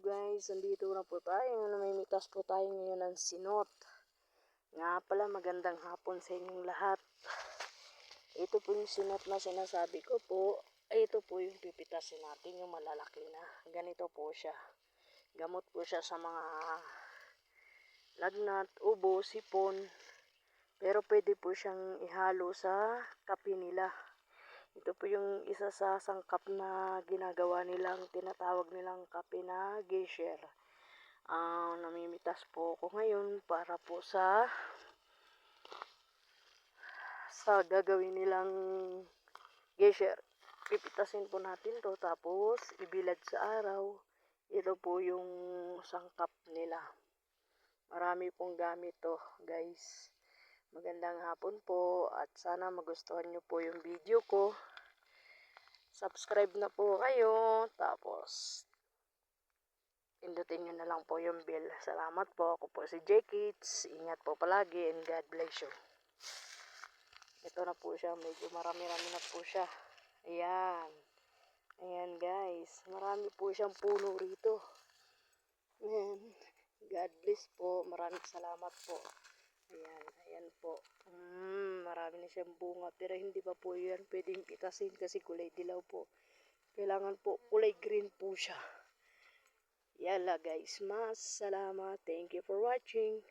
guys, nandito na po tayo. Namimitas po tayo ngayon ng sinot. Nga pala, magandang hapon sa inyong lahat. Ito po yung sinot na sinasabi ko po. Ito po yung pipitasin natin, yung malalaki na. Ganito po siya. Gamot po siya sa mga lagnat, ubo, sipon. Pero pwede po siyang ihalo sa kape nila. Ito po yung isa sa sangkap na ginagawa nilang, tinatawag nilang kape na geisher. Namimitas po ako ngayon para po sa gagawin nilang geisher. Pipitasin po natin to tapos ibilad sa araw. Ito po yung sangkap nila. Marami pong gamit to, guys. Magandang hapon po at sana magustuhan nyo po yung video ko. Subscribe na po kayo. Tapos, pindutin nyo na lang po yung bell. Salamat po. Ako po si J-Kids. Ingat po palagi and God bless you. Ito na po siya. Medyo marami-rami na po siya. Ayan. Ayan guys. Marami po siyang puno rito. Ayan. God bless po. Maraming salamat po. Ayan. Ayan po. Marami na siyang bunga. Pero hindi pa po yan pwedeng pitasin kasi kulay dilaw po. Kailangan po kulay green po siya. Yala guys, mas salamat. Thank you for watching.